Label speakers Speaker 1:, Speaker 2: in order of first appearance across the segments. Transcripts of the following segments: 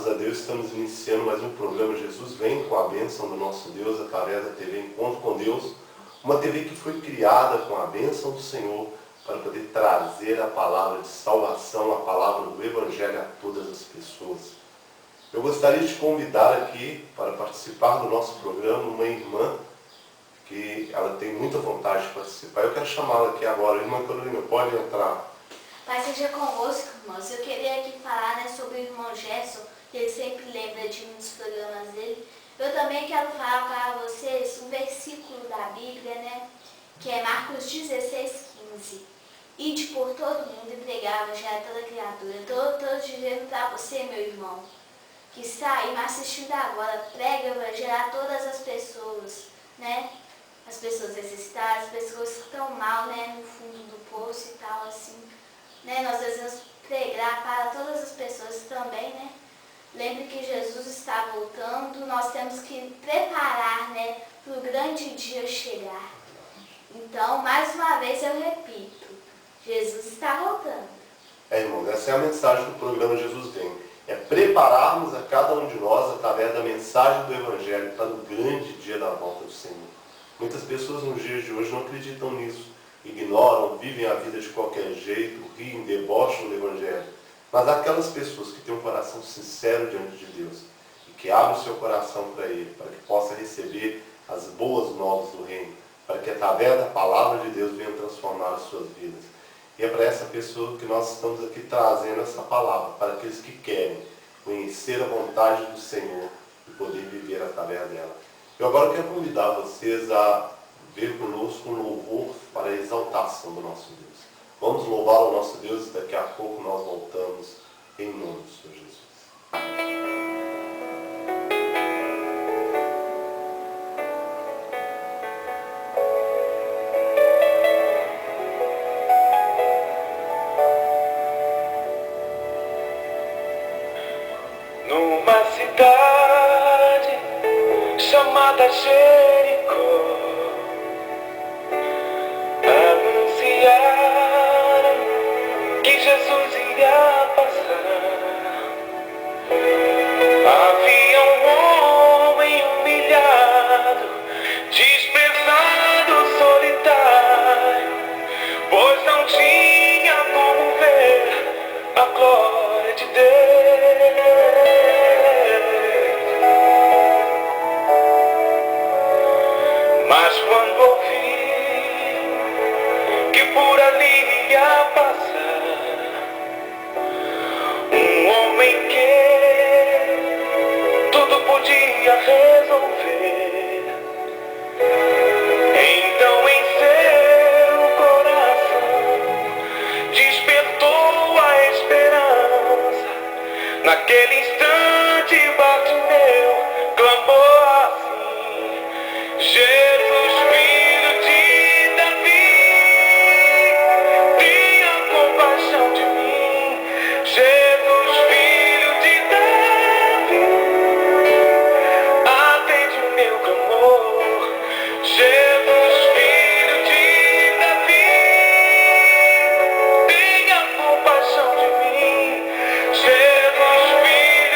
Speaker 1: Graças a Deus estamos iniciando mais um programa Jesus Vem, com a bênção do nosso Deus através da TV Encontro com Deus, uma TV que foi criada com a bênção do Senhor para poder trazer a palavra de salvação, a palavra do Evangelho a todas as pessoas. Eu gostaria de convidar aqui para participar do nosso programa uma irmã que ela tem muita vontade de participar. Eu quero chamá-la aqui agora. Irmã Carolina, pode entrar.
Speaker 2: Pai seja convosco, irmãos. Eu queria aqui falar sobre o irmão Gerson, que ele sempre lembra de muitos programas dele. Eu também quero falar para vocês um versículo da Bíblia, que é Marcos 16:15. Ide por todo mundo e pregai o evangelho a toda criatura. Estou dizendo para você, meu irmão, que está aí me assistindo agora, prega o evangelho a todas as pessoas, As pessoas necessitadas, as pessoas que estão mal, no fundo do poço e tal, assim. Nós devemos pregar para todas as pessoas também, Lembre que Jesus está voltando, nós temos que preparar, para o grande dia chegar. Então, mais uma vez eu repito, Jesus está voltando.
Speaker 1: Irmãos, essa é a mensagem do programa Jesus Vem. É prepararmos a cada um de nós através da mensagem do Evangelho para o grande dia da volta do Senhor. Muitas pessoas nos dias de hoje não acreditam nisso. Ignoram, vivem a vida de qualquer jeito, riem, debocham do Evangelho. Mas aquelas pessoas que têm um coração sincero diante de Deus e que abrem o seu coração para Ele, para que possa receber as boas novas do reino, para que através da palavra de Deus venham transformar as suas vidas. E é para essa pessoa que nós estamos aqui trazendo essa palavra, para aqueles que querem conhecer a vontade do Senhor e poder viver através dela. Eu agora quero convidar vocês a ver conosco um louvor para a exaltação do nosso Deus. Vamos louvar o nosso Deus e daqui a pouco nós voltamos em nome do Senhor Jesus.
Speaker 3: Numa cidade chamada Jericó, anunciaram que Jesus ia passar. Havia um homem humilhado, dispersado, solitário, pois não tinha como ver a glória de Deus. Mas quando ouvi que por ali ia passar um homem que tudo podia resolver, então em seu coração despertou a esperança. Naquele instante Bartimeu clamou assim: Jesus, filho de Davi, tenha compaixão de mim. Jesus, filho de Davi, atende o meu clamor. Jesus, filho de Davi, tenha compaixão de mim. Jesus, filho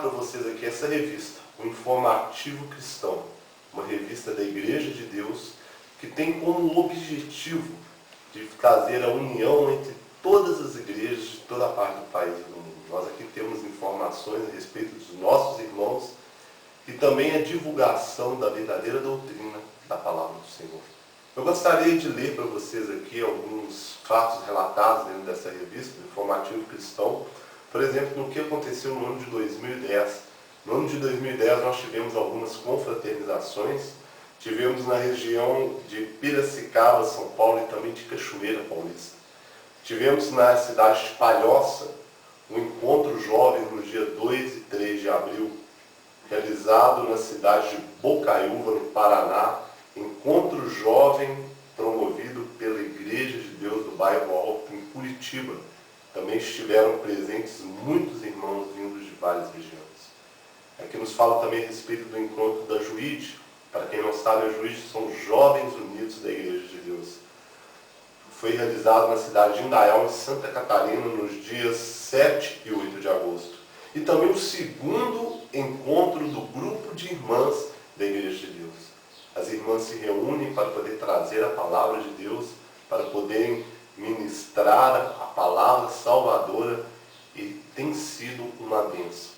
Speaker 1: para vocês aqui essa revista, o Informativo Cristão, uma revista da Igreja de Deus que tem como objetivo de trazer a união entre todas as igrejas de toda a parte do país e do mundo. Nós aqui temos informações a respeito dos nossos irmãos e também a divulgação da verdadeira doutrina da Palavra do Senhor. Eu gostaria de ler para vocês aqui alguns fatos relatados dentro dessa revista, do Informativo Cristão. Por exemplo, no que aconteceu no ano de 2010. No ano de 2010 nós tivemos algumas confraternizações. Tivemos na região de Piracicaba, São Paulo, e também de Cachoeira Paulista. Tivemos na cidade de Palhoça um encontro jovem no dia 2 e 3 de abril, realizado na cidade de Bocaiúva, no Paraná, encontro jovem promovido pela Igreja de Deus do Bairro Alto, em Curitiba. Também estiveram presentes muitos irmãos vindos de várias regiões. Aqui nos fala também a respeito do encontro da Juíde. Para quem não sabe, a Juíde são os Jovens Unidos da Igreja de Deus. Foi realizado na cidade de Indaial, em Santa Catarina, nos dias 7 e 8 de agosto. E também o segundo encontro do grupo de irmãs da Igreja de Deus. As irmãs se reúnem para poder trazer a palavra de Deus, para poderem ministrar a palavra salvadora, e tem sido uma bênção.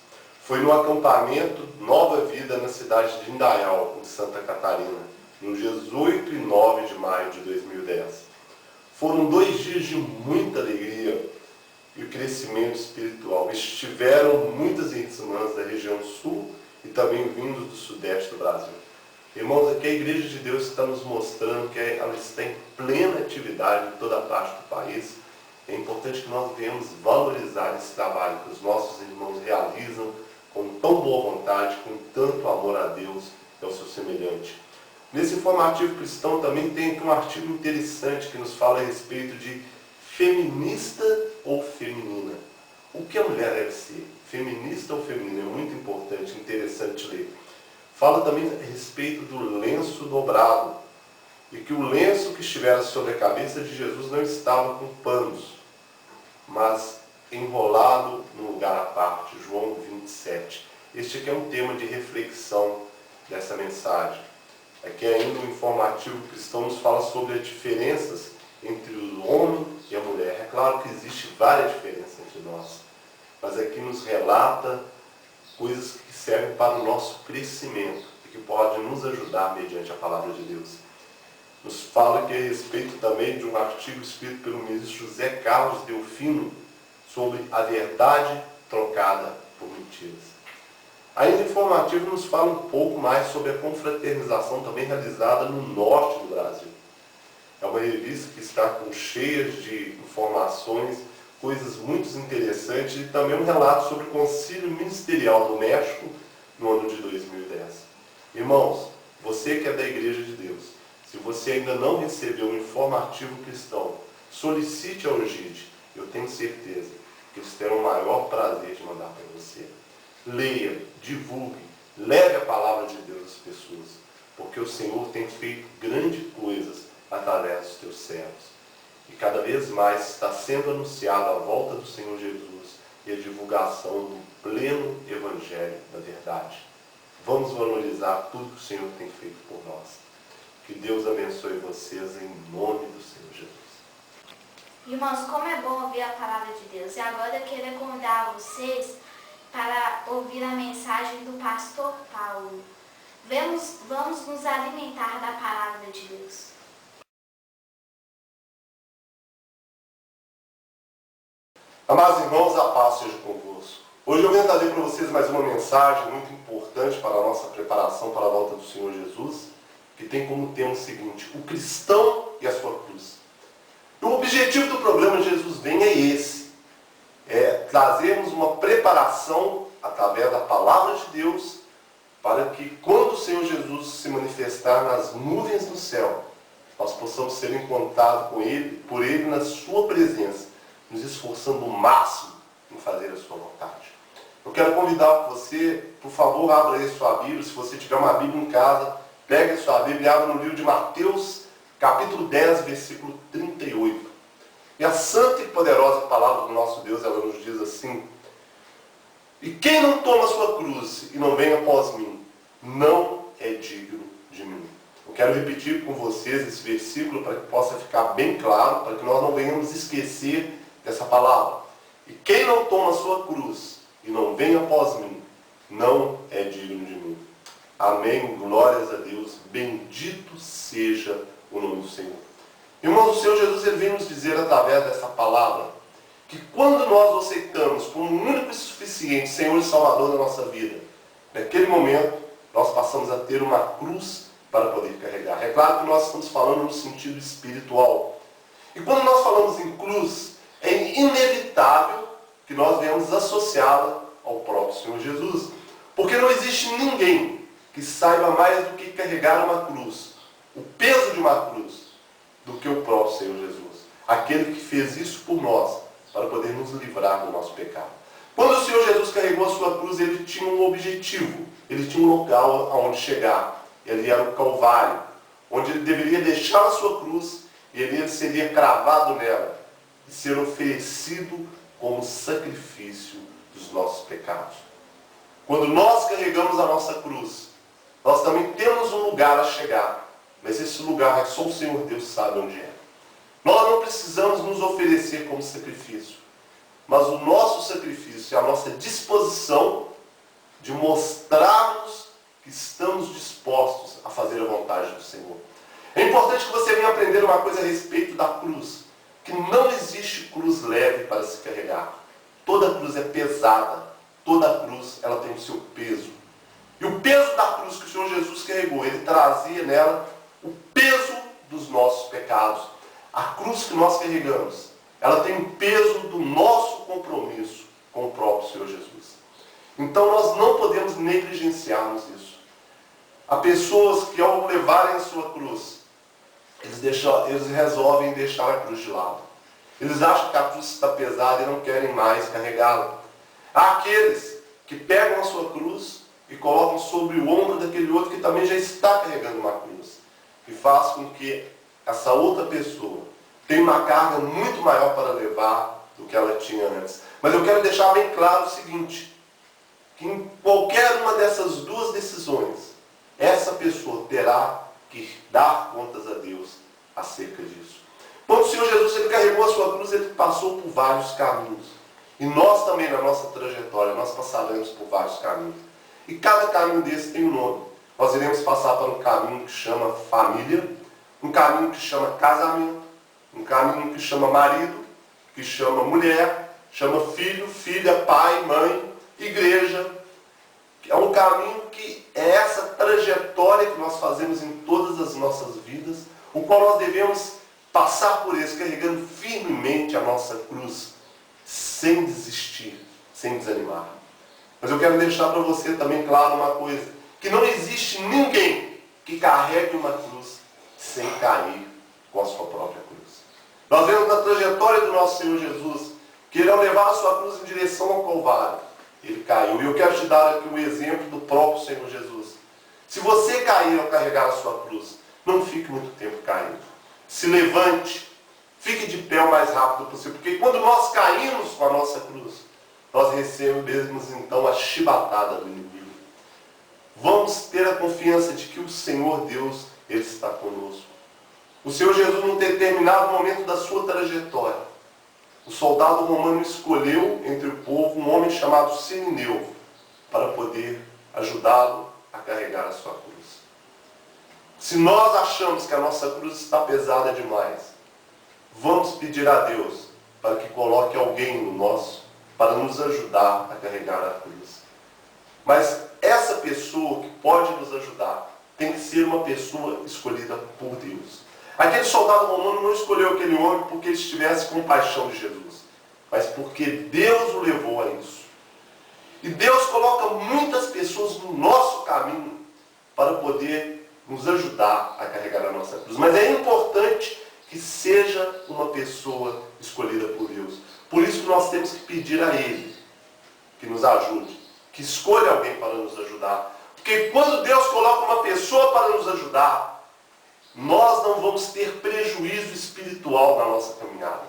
Speaker 1: Foi no acampamento Nova Vida, na cidade de Indaial, em Santa Catarina, nos dias 8 e 9 de maio de 2010. Foram 2 dias de muita alegria e o crescimento espiritual. Estiveram muitas irmãs da região sul e também vindos do sudeste do Brasil. Irmãos, aqui a Igreja de Deus está nos mostrando que ela está em plena atividade em toda a parte do país. É importante que nós venhamos valorizar esse trabalho que os nossos irmãos realizam com tão boa vontade, com tanto amor a Deus e ao seu semelhante. Nesse Informativo Cristão também tem aqui um artigo interessante que nos fala a respeito de feminista ou feminina. O que a mulher deve ser? Feminista ou feminina? É muito importante, interessante ler. Fala também a respeito do lenço dobrado, e que o lenço que estivera sobre a cabeça de Jesus não estava com panos, mas enrolado num lugar à parte. João 27. Este aqui é um tema de reflexão dessa mensagem. Aqui ainda o Informativo Cristão nos fala sobre as diferenças entre o homem e a mulher. É claro que existe várias diferenças entre nós, mas aqui nos relata coisas que servem para o nosso crescimento e que podem nos ajudar mediante a palavra de Deus. Nos fala aqui a respeito também de um artigo escrito pelo ministro José Carlos Delfino sobre a verdade trocada por mentiras. Ainda Informativo nos fala um pouco mais sobre a confraternização também realizada no norte do Brasil. É uma revista que está cheia de informações, coisas muito interessantes, e também um relato sobre o Concílio Ministerial do México no ano de 2010. Irmãos, você que é da Igreja de Deus, se você ainda não recebeu um Informativo Cristão, solicite ao GID. Eu tenho certeza que eles terão o maior prazer de mandar para você. Leia, divulgue, leve a palavra de Deus às pessoas, porque o Senhor tem feito grandes coisas através dos teus servos. E cada vez mais está sendo anunciada a volta do Senhor Jesus e a divulgação do pleno Evangelho da verdade. Vamos valorizar tudo que o Senhor tem feito por nós. Que Deus abençoe vocês em nome do Senhor Jesus.
Speaker 2: Irmãos, como é bom ouvir a palavra de Deus. E agora eu queria convidar vocês para ouvir a mensagem do pastor Paulo. Vamos nos alimentar da palavra de Deus.
Speaker 1: Amados irmãos, a paz seja convosco. Hoje eu venho trazer para vocês mais uma mensagem muito importante para a nossa preparação para a volta do Senhor Jesus, que tem como tema o seguinte: o cristão e a sua cruz. E o objetivo do programa Jesus Vem é esse: trazermos uma preparação através da palavra de Deus, para que quando o Senhor Jesus se manifestar nas nuvens do céu, nós possamos ser encontrados por Ele na sua presença, nos esforçando o máximo em fazer a sua vontade. Eu quero convidar você, por favor, abra aí sua Bíblia. Se você tiver uma Bíblia em casa, pegue a sua Bíblia e abra no livro de Mateus, capítulo 10, versículo 38. E a santa e poderosa palavra do nosso Deus, ela nos diz assim: E quem não toma a sua cruz e não vem após mim, não é digno de mim. Eu quero repetir com vocês esse versículo para que possa ficar bem claro, para que nós não venhamos esquecer dessa palavra. E quem não toma a sua cruz e não vem após mim, não é digno de mim. Amém. Glórias a Deus. Bendito seja o nome do Senhor. Irmãos, o Senhor Jesus ele vem nos dizer através dessa palavra que quando nós o aceitamos como o único e suficiente Senhor e Salvador da nossa vida, naquele momento nós passamos a ter uma cruz para poder carregar. É claro que nós estamos falando no sentido espiritual. E quando nós falamos em cruz, é inevitável que nós venhamos associá-la ao próprio Senhor Jesus. Porque não existe ninguém que saiba mais do que carregar uma cruz, o peso de uma cruz, do que o próprio Senhor Jesus. Aquele que fez isso por nós, para poder nos livrar do nosso pecado. Quando o Senhor Jesus carregou a sua cruz, ele tinha um objetivo, ele tinha um local aonde chegar. Ele era o Calvário, onde ele deveria deixar a sua cruz e ele seria cravado nela e ser oferecido como sacrifício dos nossos pecados. Quando nós carregamos a nossa cruz, nós também temos um lugar a chegar, mas esse lugar só o Senhor Deus sabe onde é. Nós não precisamos nos oferecer como sacrifício, mas o nosso sacrifício é a nossa disposição de mostrarmos que estamos dispostos a fazer a vontade do Senhor. É importante que você venha aprender uma coisa a respeito da cruz, que não existe cruz leve para se carregar. Toda cruz é pesada, toda cruz ela tem o seu peso. E o peso da cruz que o Senhor Jesus carregou, ele trazia nela o peso dos nossos pecados. A cruz que nós carregamos, ela tem o peso do nosso compromisso com o próprio Senhor Jesus. Então nós não podemos negligenciarmos isso. Há pessoas que ao levarem a sua cruz, eles resolvem deixar a cruz de lado. Eles acham que a cruz está pesada e não querem mais carregá-la. Há aqueles que pegam a sua cruz e colocam sobre o ombro daquele outro que também já está carregando uma cruz. E faz com que essa outra pessoa tenha uma carga muito maior para levar do que ela tinha antes. Mas eu quero deixar bem claro o seguinte, que em qualquer uma dessas duas decisões, essa pessoa terá que dar contas a Deus acerca disso. Quando o Senhor Jesus ele carregou a sua cruz, ele passou por vários caminhos. E nós também, na nossa trajetória, nós passaremos por vários caminhos. E cada caminho desse tem um nome. Nós iremos passar por um caminho que chama família, um caminho que chama casamento, um caminho que chama marido, que chama mulher, chama filho, filha, pai, mãe, igreja. É um caminho que é essa trajetória que nós fazemos em todas as nossas vidas, o qual nós devemos passar por isso, carregando firmemente a nossa cruz, sem desistir, sem desanimar. Mas eu quero deixar para você também claro uma coisa, que não existe ninguém que carregue uma cruz sem cair com a sua própria cruz. Nós vemos na trajetória do nosso Senhor Jesus, que ele ao levar a sua cruz em direção ao Calvário, ele caiu. E eu quero te dar aqui um exemplo do próprio Senhor Jesus. Se você cair ao carregar a sua cruz, não fique muito tempo caindo. Se levante, fique de pé o mais rápido possível, porque quando nós caímos com a nossa cruz, nós recebemos então a chibatada do inimigo. Vamos ter a confiança de que o Senhor Deus, ele está conosco. O Senhor Jesus, num determinado momento da sua trajetória, o soldado romano escolheu entre o povo um homem chamado Sirineu para poder ajudá-lo a carregar a sua cruz. Se nós achamos que a nossa cruz está pesada demais, vamos pedir a Deus para que coloque alguém no nosso para nos ajudar a carregar a cruz. Mas essa pessoa que pode nos ajudar tem que ser uma pessoa escolhida por Deus. Aquele soldado romano não escolheu aquele homem porque ele estivesse com compaixão de Jesus, mas porque Deus o levou a isso. E Deus coloca muitas pessoas no nosso caminho para poder nos ajudar a carregar a nossa cruz. Mas é importante que seja uma pessoa escolhida por Deus. Por isso que nós temos que pedir a Ele que nos ajude, que escolha alguém para nos ajudar. Porque quando Deus coloca uma pessoa para nos ajudar, nós não vamos ter prejuízo espiritual na nossa caminhada.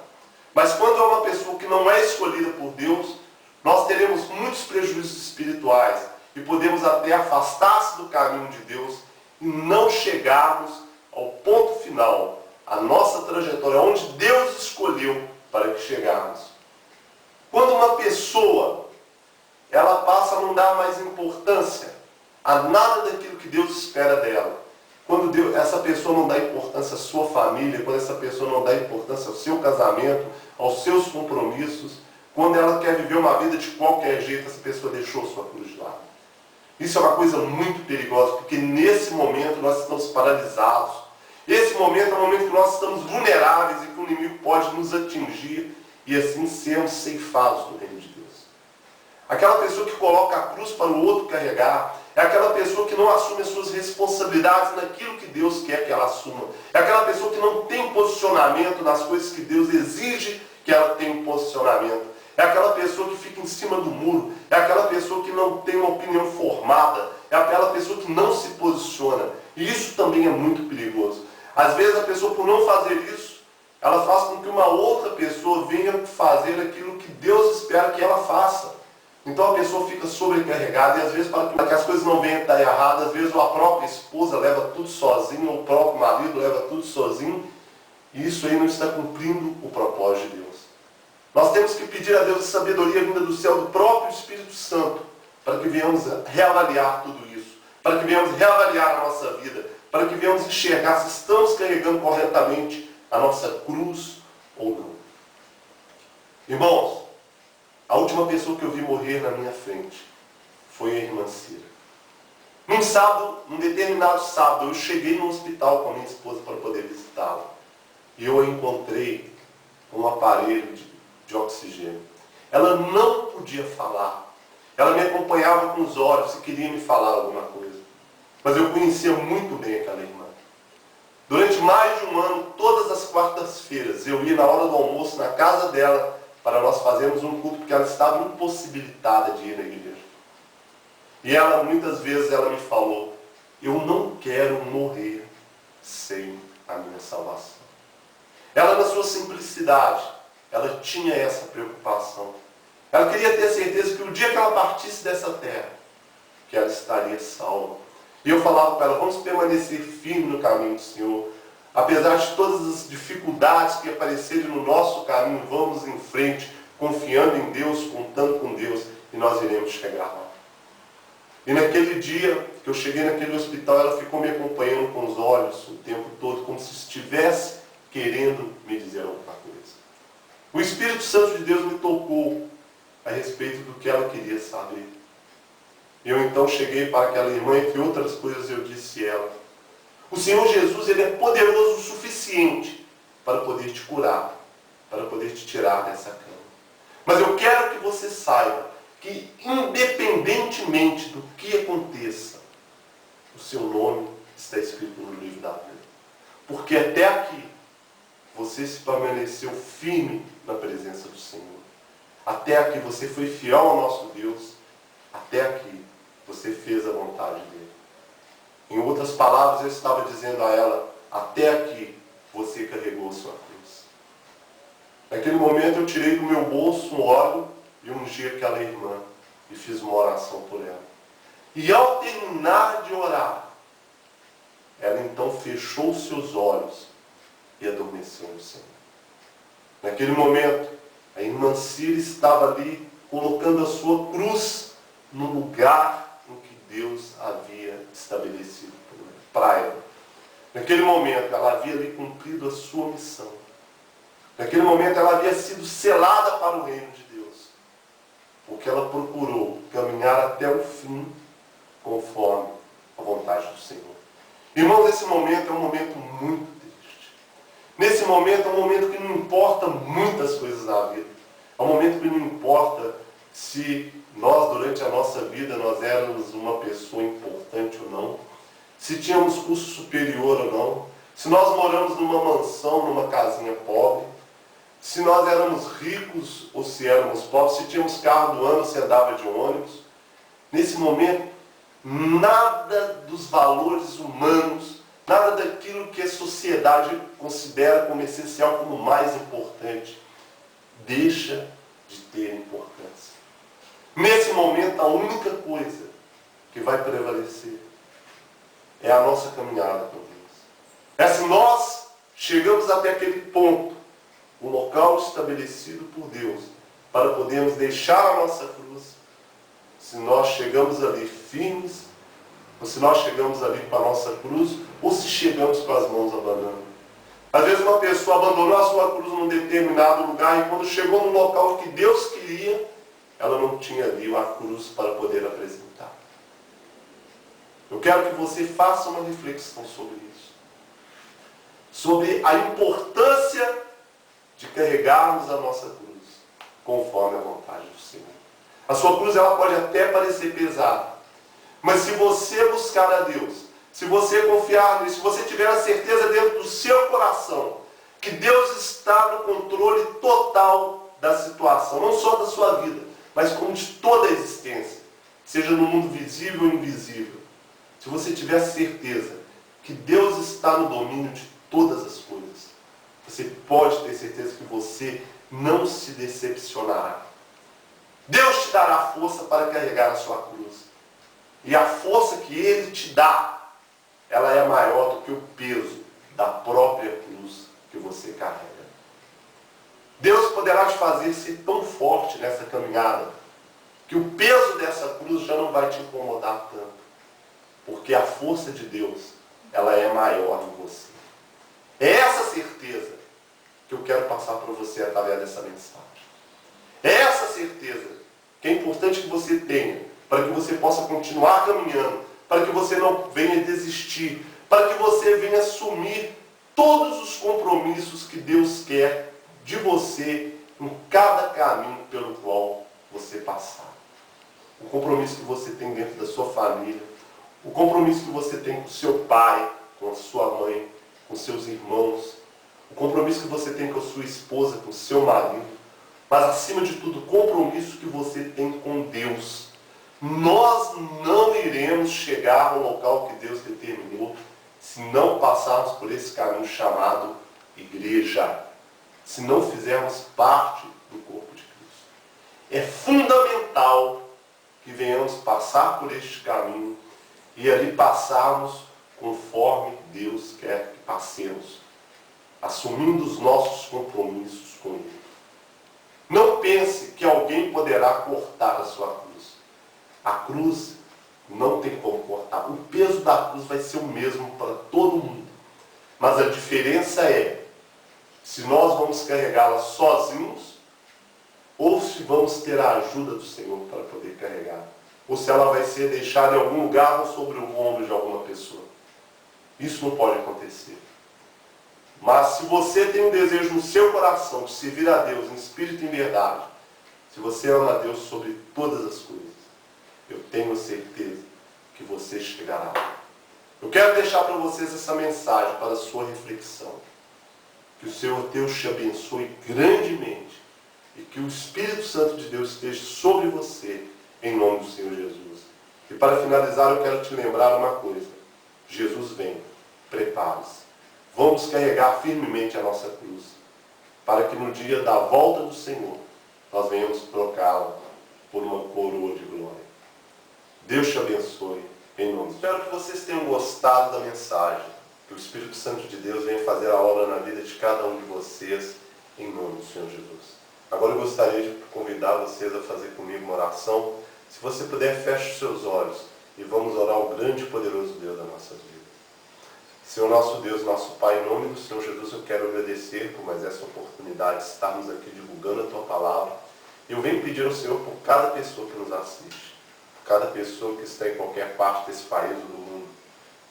Speaker 1: Mas quando é uma pessoa que não é escolhida por Deus, nós teremos muitos prejuízos espirituais e podemos até afastar-se do caminho de Deus e não chegarmos ao ponto final, a nossa trajetória, onde Deus escolheu para que chegarmos. Quando uma pessoa, ela passa a não dar mais importância a nada daquilo que Deus espera dela, quando essa pessoa não dá importância à sua família, quando essa pessoa não dá importância ao seu casamento, aos seus compromissos, quando ela quer viver uma vida de qualquer jeito, essa pessoa deixou sua cruz de lado. Isso é uma coisa muito perigosa, porque nesse momento nós estamos paralisados. Esse momento é um momento que nós estamos vulneráveis e que o inimigo pode nos atingir e assim sermos ceifados do reino de Deus. Aquela pessoa que coloca a cruz para o outro carregar, é aquela pessoa que não assume as suas responsabilidades naquilo que Deus quer que ela assuma. É aquela pessoa que não tem posicionamento nas coisas que Deus exige que ela tenha um posicionamento. É aquela pessoa que fica em cima do muro. É aquela pessoa que não tem uma opinião formada. É aquela pessoa que não se posiciona. E isso também é muito perigoso. Às vezes a pessoa, por não fazer isso, ela faz com que uma outra pessoa venha fazer aquilo que Deus espera que ela faça. Então a pessoa fica sobrecarregada e às vezes para que as coisas não venham a dar errado, às vezes a própria esposa leva tudo sozinho, ou o próprio marido leva tudo sozinho, e isso aí não está cumprindo o propósito de Deus. Nós temos que pedir a Deus a sabedoria vinda do céu, do próprio Espírito Santo, para que venhamos reavaliar tudo isso, para que venhamos reavaliar a nossa vida, para que venhamos enxergar se estamos carregando corretamente a nossa cruz ou não. Irmãos, a última pessoa que eu vi morrer na minha frente foi a irmã Cira. Num determinado sábado, eu cheguei no hospital com a minha esposa para poder visitá-la. E eu a encontrei com um aparelho de oxigênio. Ela não podia falar. Ela me acompanhava com os olhos e queria me falar alguma coisa. Mas eu conhecia muito bem aquela irmã. Durante mais de um ano, todas as quartas-feiras, eu ia na hora do almoço na casa dela para nós fazermos um culto, porque ela estava impossibilitada de ir na igreja. E ela, muitas vezes, ela me falou, eu não quero morrer sem a minha salvação. Ela, na sua simplicidade, ela tinha essa preocupação. Ela queria ter certeza que o dia que ela partisse dessa terra, que ela estaria salva. E eu falava para ela, vamos permanecer firme no caminho do Senhor. Apesar de todas as dificuldades que aparecerem no nosso caminho, vamos em frente, confiando em Deus, contando com Deus, e nós iremos chegar lá. E naquele dia que eu cheguei naquele hospital, ela ficou me acompanhando com os olhos o tempo todo, como se estivesse querendo me dizer alguma coisa. O Espírito Santo de Deus me tocou a respeito do que ela queria saber. Eu então cheguei para aquela irmã, entre outras coisas eu disse a ela, o Senhor Jesus, Ele é poderoso o suficiente para poder te curar, para poder te tirar dessa cama. Mas eu quero que você saiba que, independentemente do que aconteça, o seu nome está escrito no livro da vida. Porque até aqui, você se permaneceu firme na presença do Senhor. Até aqui você foi fiel ao nosso Deus. Até aqui você fez a vontade dele. Em outras palavras, eu estava dizendo a ela, até aqui você carregou a sua cruz. Naquele momento eu tirei do meu bolso um óleo e ungi aquela irmã e fiz uma oração por ela. E ao terminar de orar, ela então fechou os seus olhos e adormeceu no Senhor. Naquele momento, a irmã Cira estava ali colocando a sua cruz no lugar em que Deus havia estabelecido para ela. Naquele momento, ela havia ali cumprido a sua missão. Naquele momento, ela havia sido selada para o reino de Deus. Porque ela procurou caminhar até o fim, conforme a vontade do Senhor. Irmãos, esse momento é um momento muito triste. Nesse momento é um momento que não importa muitas coisas na vida. É um momento que não importa se nós, durante a nossa vida, nós éramos uma pessoa importante ou não, se tínhamos curso superior ou não, se nós moramos numa mansão, numa casinha pobre, se nós éramos ricos ou se éramos pobres, se tínhamos carro do ano, se andava de ônibus. Nesse momento, nada dos valores humanos, nada daquilo que a sociedade considera como essencial, como mais importante, deixa de ter importância. Nesse momento, a única coisa que vai prevalecer é a nossa caminhada com Deus. É se nós chegamos até aquele ponto, o local estabelecido por Deus, para podermos deixar a nossa cruz, se nós chegamos ali firmes, ou se nós chegamos ali com a nossa cruz, ou se chegamos com as mãos abanando. Às vezes uma pessoa abandonou a sua cruz num determinado lugar e quando chegou no local que Deus queria, ela não tinha ali a cruz para poder apresentar. Eu quero que você faça uma reflexão sobre isso. Sobre a importância de carregarmos a nossa cruz conforme a vontade do Senhor. A sua cruz ela pode até parecer pesada, mas se você buscar a Deus, se você confiar nisso, se você tiver a certeza dentro do seu coração que Deus está no controle total da situação, não só da sua vida, mas como de toda a existência, seja no mundo visível ou invisível. Se você tiver certeza que Deus está no domínio de todas as coisas, você pode ter certeza que você não se decepcionará. Deus te dará força para carregar a sua cruz. E a força que Ele te dá, ela é maior do que o peso da própria cruz que você carrega. Deus poderá te fazer ser tão forte nessa caminhada, que o peso dessa cruz já não vai te incomodar tanto. Porque a força de Deus, ela é maior em você. É essa certeza que eu quero passar para você através dessa mensagem. É essa certeza que é importante que você tenha, para que você possa continuar caminhando, para que você não venha desistir, para que você venha assumir todos os compromissos que Deus quer de você em cada caminho pelo qual você passar. O compromisso que você tem dentro da sua família, o compromisso que você tem com seu pai, com a sua mãe, com seus irmãos, o compromisso que você tem com a sua esposa, com o seu marido, mas acima de tudo, o compromisso que você tem com Deus. Nós não iremos chegar ao local que Deus determinou se não passarmos por esse caminho chamado igreja, se não fizermos parte do corpo de Cristo. É fundamental que venhamos passar por este caminho e ali passarmos conforme Deus quer que passemos, assumindo os nossos compromissos com Ele. Não pense que alguém poderá cortar a sua cruz. A cruz não tem como cortar. O peso da cruz vai ser o mesmo para todo mundo. Mas a diferença é se nós vamos carregá-la sozinhos ou se vamos ter a ajuda do Senhor para poder carregar. Ou se ela vai ser deixada em algum lugar ou sobre o ombro de alguma pessoa. Isso não pode acontecer. Mas se você tem um desejo no seu coração de servir a Deus em espírito e em verdade, se você ama a Deus sobre todas as coisas, eu tenho certeza que você chegará lá. Eu quero deixar para vocês essa mensagem para a sua reflexão. Que o Senhor Deus te abençoe grandemente e que o Espírito Santo de Deus esteja sobre você, em nome do Senhor Jesus. E para finalizar, eu quero te lembrar uma coisa. Jesus vem, prepare-se. Vamos carregar firmemente a nossa cruz, para que no dia da volta do Senhor, nós venhamos trocá-la por uma coroa de glória. Deus te abençoe, em nome. Espero que vocês tenham gostado da mensagem, que o Espírito Santo de Deus venha fazer a obra na vida de cada um de vocês, em nome do Senhor Jesus. Agora eu gostaria de convidar vocês a fazer comigo uma oração. Se você puder, feche os seus olhos e vamos orar ao grande e poderoso Deus da nossa vida. Senhor nosso Deus, nosso Pai, em nome do Senhor Jesus, eu quero agradecer por mais essa oportunidade de estarmos aqui divulgando a Tua Palavra. Eu venho pedir ao Senhor por cada pessoa que nos assiste, por cada pessoa que está em qualquer parte desse país ou do mundo.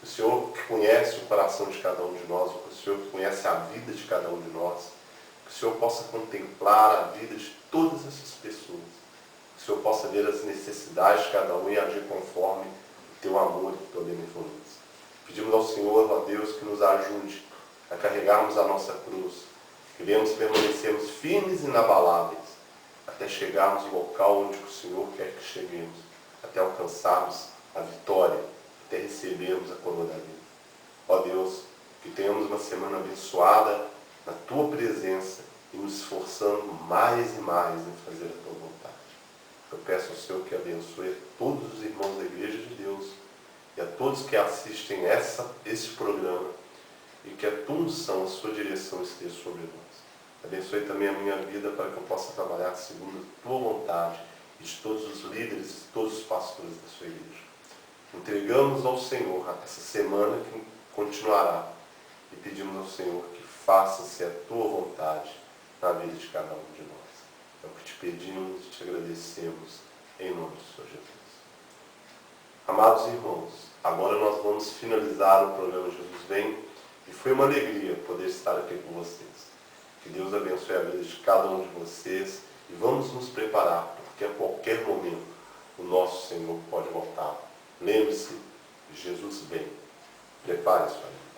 Speaker 1: O Senhor que conhece o coração de cada um de nós, o Senhor que conhece a vida de cada um de nós, que o Senhor possa contemplar a vida de todas essas pessoas, que o Senhor possa ver as necessidades de cada um e agir conforme o Teu amor e a Tua benevolência. Pedimos ao Senhor, ó Deus, que nos ajude a carregarmos a nossa cruz, que venhamos permanecermos firmes e inabaláveis, até chegarmos ao local onde o Senhor quer que cheguemos, até alcançarmos a vitória, até recebermos a coroa da vida. Ó Deus, que tenhamos uma semana abençoada na Tua presença e nos esforçando mais e mais em fazer a Tua vontade. Eu peço ao Senhor que abençoe a todos os irmãos da Igreja de Deus e a todos que assistem esse programa e que a tua unção, a sua direção esteja sobre nós. Abençoe também a minha vida para que eu possa trabalhar segundo a tua vontade e de todos os líderes e todos os pastores da sua igreja. Entregamos ao Senhor essa semana que continuará e pedimos ao Senhor que faça-se a tua vontade na vida de cada um de nós. É o que te pedimos e te agradecemos em nome do Senhor Jesus. Amados irmãos, agora nós vamos finalizar o programa Jesus Vem e foi uma alegria poder estar aqui com vocês. Que Deus abençoe a vida de cada um de vocês e vamos nos preparar, porque a qualquer momento o nosso Senhor pode voltar. Lembre-se, Jesus vem. Prepare sua vida.